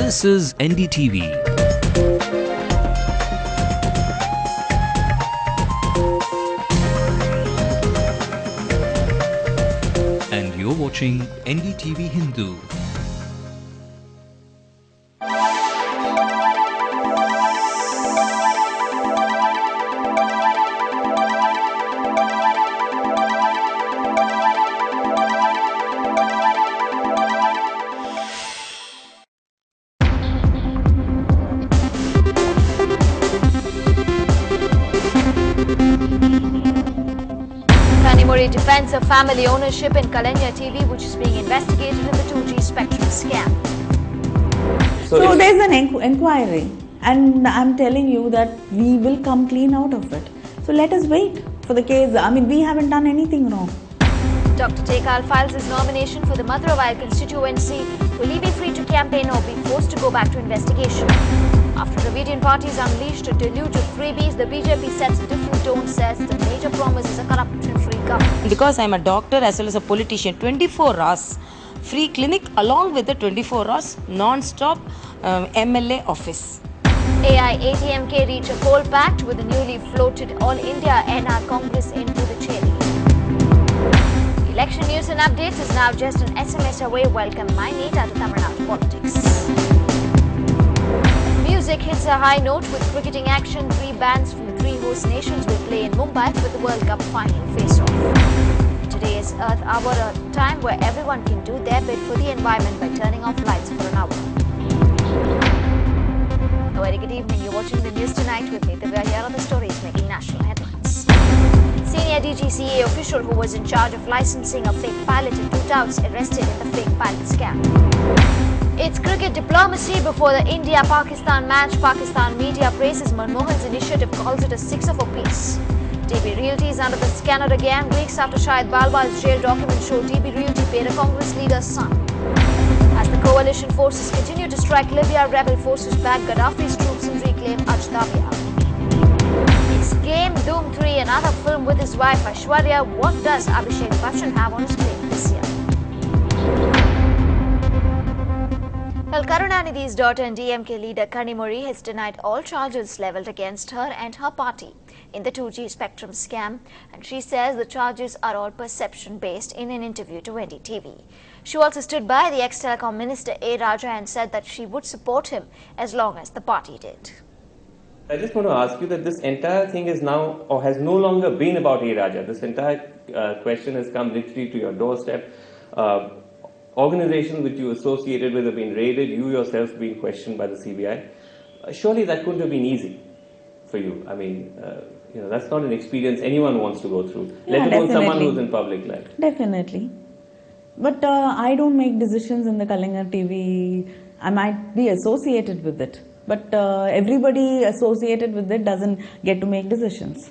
This is NDTV. And you're watching NDTV Hindu. Defends of family ownership in NDTV, which is being investigated in the 2G spectrum scam. So there's an inquiry, and I'm telling you that we will come clean out of it. So let us wait for the case. I mean, we haven't done anything wrong. Dr. Tekal files his nomination for the Madurai constituency. Will he be free to campaign or be forced to go back to investigation? After Dravidian parties unleashed a deluge of freebies, the BJP sets a different tone, says the major promise is a corruption-free government. Because I'm a doctor as well as a politician, 24 hours free clinic along with the 24 hours non-stop MLA office. AIADMK reach a poll pact with the newly floated All India NR Congress into the cherry. Election news and updates is now just an SMS away. Welcome my Nita to Tamil Nadu politics. Music hits a high note with cricketing action. 3 bands from 3 host nations will play in Mumbai for the World Cup final face-off. Today is Earth Hour, a time where everyone can do their bit for the environment by turning off lights for an hour. A very good evening. You're watching the news tonight with me. Here are the stories making national headlines. Senior DGCA official who was in charge of licensing a fake pilot in 2000 arrested in the fake pilot scam. It's cricket diplomacy before the India-Pakistan match. Pakistan media praises Manmohan's initiative, calls it a sixer for peace. DB Realty is under the scanner again. Weeks after Shahid Balba's jail documents show DB Realty paid a Congress leader's son. As the coalition forces continue to strike Libya, rebel forces back Gaddafi's troops and reclaim Ajdabiya. It's Game Doom 3, another film with his wife Aishwarya. What does Abhishek Bachchan have on his plate this year? Well, Karunanidhi's daughter and DMK leader Kanimozhi has denied all charges levelled against her and her party in the 2G spectrum scam, and she says the charges are all perception-based in an interview to NDTV. She also stood by the ex-telecom minister A. Raja and said that she would support him as long as the party did. I just want to ask you that this entire thing is now, or has no longer been about A. Raja. This entire question has come literally to your doorstep. Organizations which you associated with have been raided, you yourself being questioned by the CBI. Surely that couldn't have been easy for you. I mean, that's not an experience anyone wants to go through, let alone someone who's in public life. Definitely. But I don't make decisions in the NDTV. I might be associated with it, but everybody associated with it doesn't get to make decisions.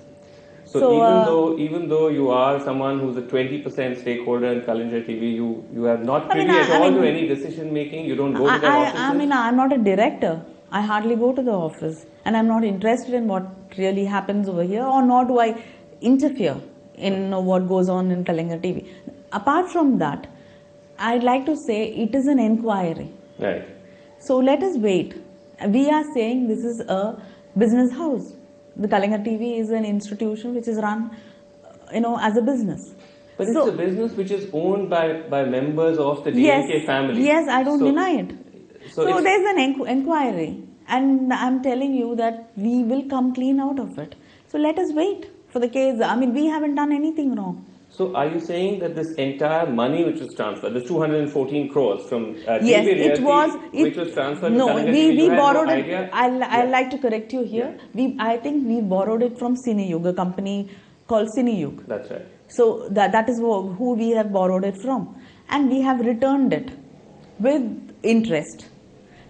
So even though you are someone who's a 20% stakeholder in NDTV, you have not privy at all to any decision making. You don't go to the offices. I mean, I'm not a director. I hardly go to the office, and I'm not interested in what really happens over here, or nor do I interfere in what goes on in NDTV. Apart from that, I'd like to say it is an inquiry. Right. So let us wait. We are saying this is a business house. The NDTV is an institution which is run, as a business. But it's a business which is owned by members of the DMK family. Yes, I don't deny it. So there's an inquiry, and I'm telling you that we will come clean out of it. So let us wait for the case. I mean, we haven't done anything wrong. So are you saying that this entire money which was transferred, the 214 crores from yes, it was, which was transferred no, to we borrowed it. Idea? I'd like to correct you here. Yeah. I think we borrowed it from Cineyug, a company called Cineyug. That's right. So that is who we have borrowed it from, and we have returned it with interest.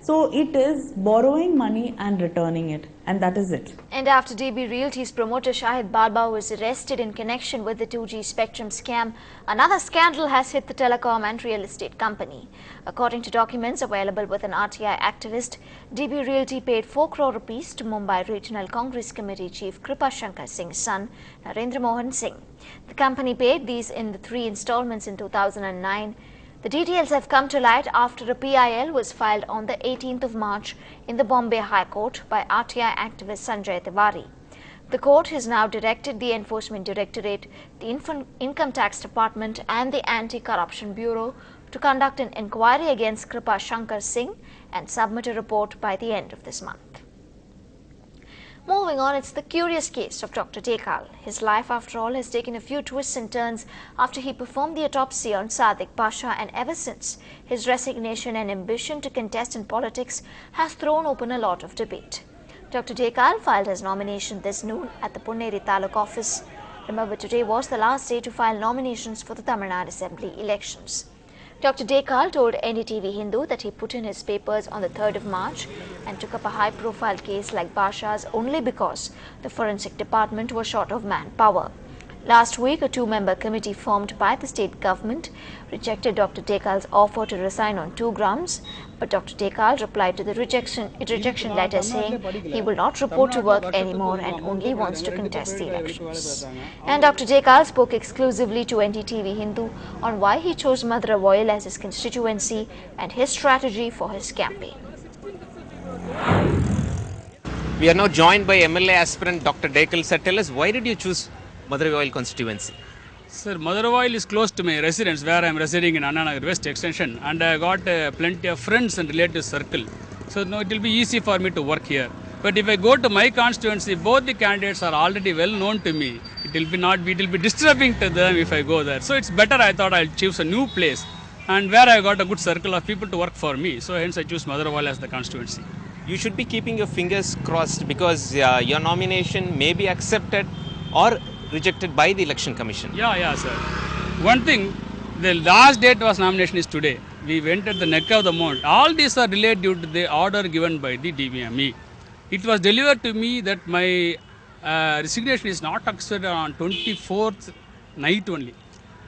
So it is borrowing money and returning it, and that is it. And after DB Realty's promoter Shahid Balba was arrested in connection with the 2G spectrum scam, another scandal has hit the telecom and real estate company. According to documents available with an RTI activist, DB Realty paid 4 crore rupees to Mumbai Regional Congress Committee Chief Kripa Shankar Singh's son, Narendra Mohan Singh. The company paid these in the 3 installments in 2009. The details have come to light after a PIL was filed on the 18th of March in the Bombay High Court by RTI activist Sanjay Tiwari. The court has now directed the Enforcement Directorate, the Income Tax Department and the Anti-Corruption Bureau to conduct an inquiry against Kripa Shankar Singh and submit a report by the end of this month. Moving on, it's the curious case of Dr. Dekal. His life, after all, has taken a few twists and turns after he performed the autopsy on Sadiq Pasha, and ever since, his resignation and ambition to contest in politics has thrown open a lot of debate. Dr. Dekal filed his nomination this noon at the Punneri Taluk office. Remember, today was the last day to file nominations for the Tamil Nadu Assembly elections. Dr. Dekal told NDTV-Hindu that he put in his papers on the 3rd of March and took up a high-profile case like Basha's only because the forensic department was short of manpower. Last week, a two-member committee formed by the state government rejected Dr. Dekal's offer to resign on 2 grounds, but Dr. Dekal replied to the rejection letter saying he will not report to work anymore and only wants to contest the elections. And Dr. Dekal spoke exclusively to NDTV-Hindu on why he chose Madurai Royal as his constituency and his strategy for his campaign. We are now joined by MLA aspirant Dr. Dekal. Sir, tell us, why did you choose Madurai Royal constituency? Sir, Madurai Royal is close to my residence where I am residing in Anna Nagar West Extension, and I got plenty of friends and relative circle. So no, it will be easy for me to work here. But if I go to my constituency, both the candidates are already well known to me. It will be disturbing to them if I go there. So it's better, I thought I'll choose a new place and where I got a good circle of people to work for me. So hence I choose Madurai Royal as the constituency. You should be keeping your fingers crossed because your nomination may be accepted or rejected by the Election Commission. Yeah, sir. One thing, the last date was nomination is today. We went at the neck of the month. All these are delayed due to the order given by the DVME. It was delivered to me that my resignation is not accepted on 24th night only.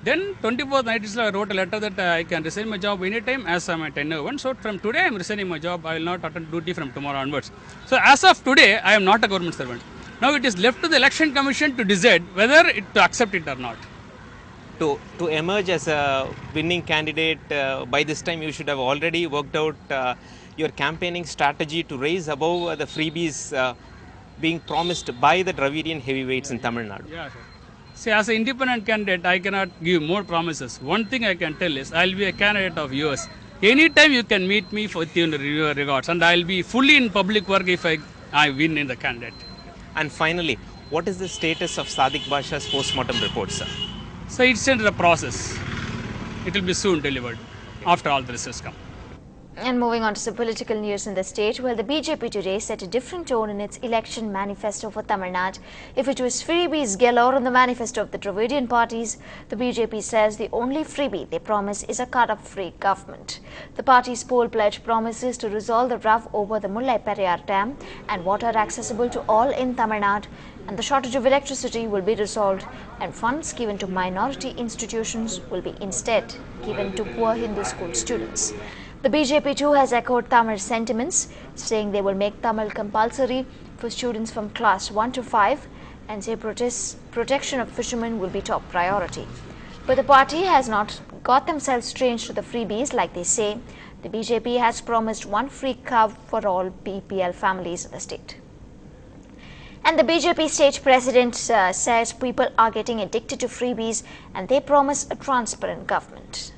Then 24th night I wrote a letter that I can resign my job anytime as my tenure one. So from today I am resigning my job. I will not attend duty from tomorrow onwards. So as of today I am not a government servant. Now it is left to the Election Commission to decide whether to accept it or not. To emerge as a winning candidate, by this time you should have already worked out your campaigning strategy to raise above the freebies being promised by the Dravidian heavyweights in Tamil Nadu. Yeah, sir. See, as an independent candidate, I cannot give more promises. One thing I can tell is I will be a candidate of yours. Anytime you can meet me for your regards, and I will be fully in public work if I win in the candidate. And finally, what is the status of Sadiq Basha's post-mortem report, sir? So it's in the process. It will be soon delivered after all the results come. And moving on to some political news in the state, well, the BJP today set a different tone in its election manifesto for Tamil Nadu. If it was freebies galore in the manifesto of the Dravidian parties, the BJP says the only freebie they promise is a cut-up-free government. The party's poll pledge promises to resolve the row over the Mullai Periyar Dam and water accessible to all in Tamil Nadu, and the shortage of electricity will be resolved, and funds given to minority institutions will be instead given to poor Hindu school students. The BJP too has echoed Tamil sentiments, saying they will make Tamil compulsory for students from class 1 to 5 and say protection of fishermen will be top priority. But the party has not got themselves trained to the freebies like they say. The BJP has promised one free cow for all BPL families in the state. And the BJP state president says people are getting addicted to freebies and they promise a transparent government.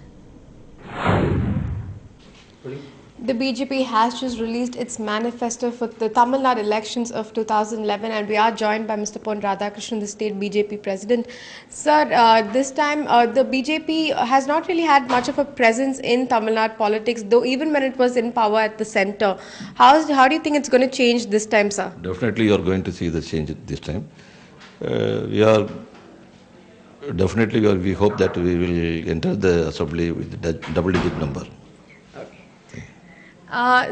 The BJP has just released its manifesto for the Tamil Nadu elections of 2011, and we are joined by Mr. Pon Radhakrishnan, the state BJP president. Sir, this time the BJP has not really had much of a presence in Tamil Nadu politics, though even when it was in power at the centre. How do you think it's going to change this time, sir? Definitely you are going to see the change this time. We hope that we will enter the assembly with the double-digit number.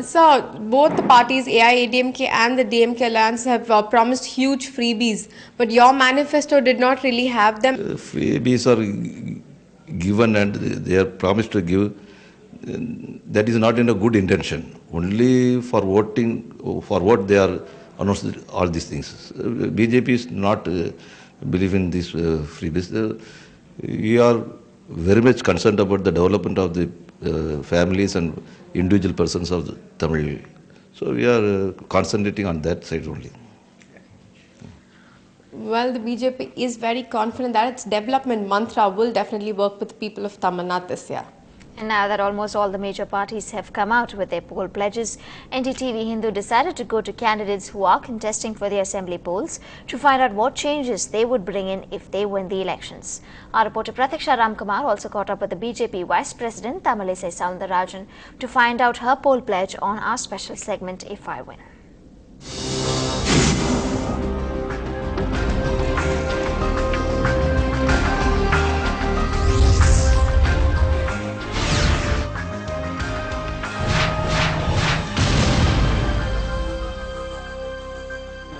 So, both the parties, AIADMK and the DMK Alliance, have promised huge freebies, but your manifesto did not really have them. Freebies are given and they are promised to give. That is not in a good intention. Only for voting, for what they are announced all these things. BJP is not believe in these freebies. We are very much concerned about the development of the families and individual persons of the Tamil. So we are concentrating on that side only. Well, the BJP is very confident that its development mantra will definitely work with the people of Tamil Nadu this year. And now that almost all the major parties have come out with their poll pledges, NDTV Hindu decided to go to candidates who are contesting for the assembly polls to find out what changes they would bring in if they win the elections. Our reporter Pratiksha Ramkumar also caught up with the BJP Vice President Tamilisai Soundararajan to find out her poll pledge on our special segment If I Win.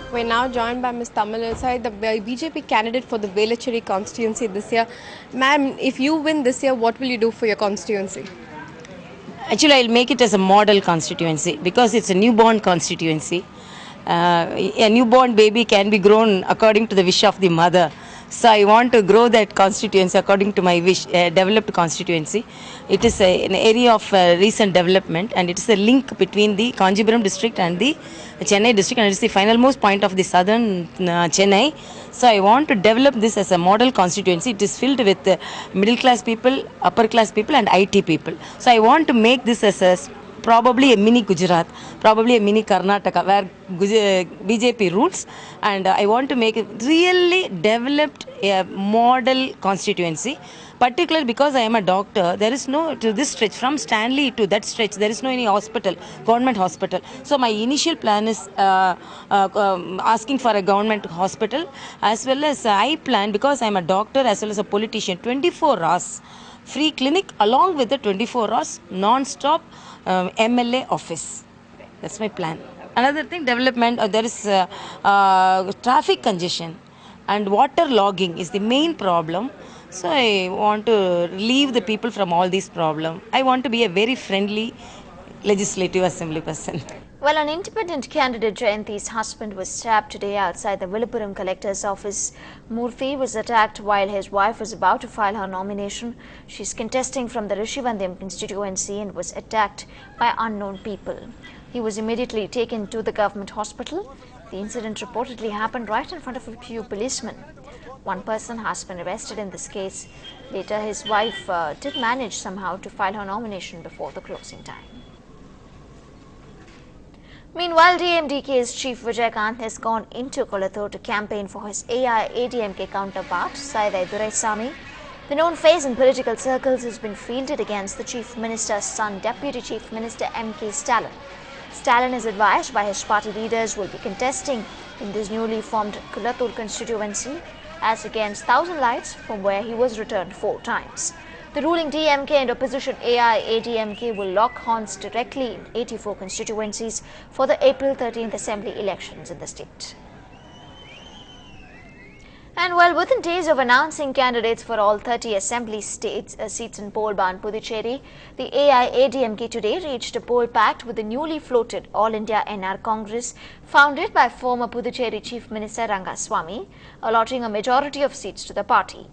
We're now joined by Ms. Tamilisai, the BJP candidate for the Velachery constituency this year. Ma'am, if you win this year, what will you do for your constituency? Actually, I'll make it as a model constituency because it's a newborn constituency. A newborn baby can be grown according to the wish of the mother. So I want to grow that constituency according to my wish, developed constituency. It is an area of recent development, and it is a link between the Kanjipuram district and the Chennai district, and it is the finalmost point of the southern Chennai. So I want to develop this as a model constituency. It is filled with middle class people, upper class people and IT people. So I want to make this as a probably a mini Gujarat, probably a mini Karnataka where BJP rules, and I want to make it really developed a model constituency. Particularly because I am a doctor, there is no, to this stretch, from Stanley to that stretch, there is no any hospital, government hospital. So my initial plan is asking for a government hospital, as well as I plan, because I am a doctor as well as a politician, 24 hours free clinic along with the 24 hours non-stop MLA office. That's my plan. Another thing, development, there is traffic congestion and water logging is the main problem. So I want to relieve the people from all these problems. I want to be a very friendly legislative assembly person. Well, an independent candidate, Jayanti's husband, was stabbed today outside the Viluppuram collector's office. Murthy was attacked while his wife was about to file her nomination. She's contesting from the Rishivandyam constituency and was attacked by unknown people. He was immediately taken to the government hospital. The incident reportedly happened right in front of a few policemen. One person has been arrested in this case. Later, his wife did manage somehow to file her nomination before the closing time. Meanwhile, DMDK's chief Vijaykanth has gone into Kolattur to campaign for his AIADMK counterpart, Saidai Duraisamy. The known face in political circles has been fielded against the chief minister's son, Deputy Chief Minister M.K. Stalin. Stalin is advised by his party leaders will be contesting in this newly formed Kolattur constituency as against Thousand Lights, from where he was returned 4 times. The ruling DMK and opposition AIADMK will lock horns directly in 84 constituencies for the April 13th assembly elections in the state. And well, within days of announcing candidates for all 30 assembly seats in Polban, Puducherry, the AIADMK today reached a poll pact with the newly floated All India NR Congress, founded by former Puducherry Chief Minister Rangaswamy, allotting a majority of seats to the party.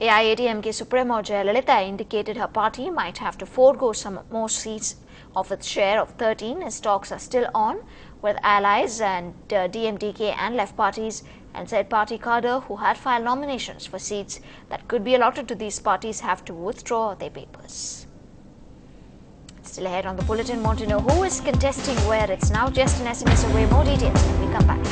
AIADMK Supremo Jayalalitha indicated her party might have to forego some more seats of its share of 13 as talks are still on with allies and DMDK and left parties, and said party cadre who had filed nominations for seats that could be allotted to these parties have to withdraw their papers. Still ahead on the bulletin, want to know who is contesting where. It's now just an SMS away. More details when we come back.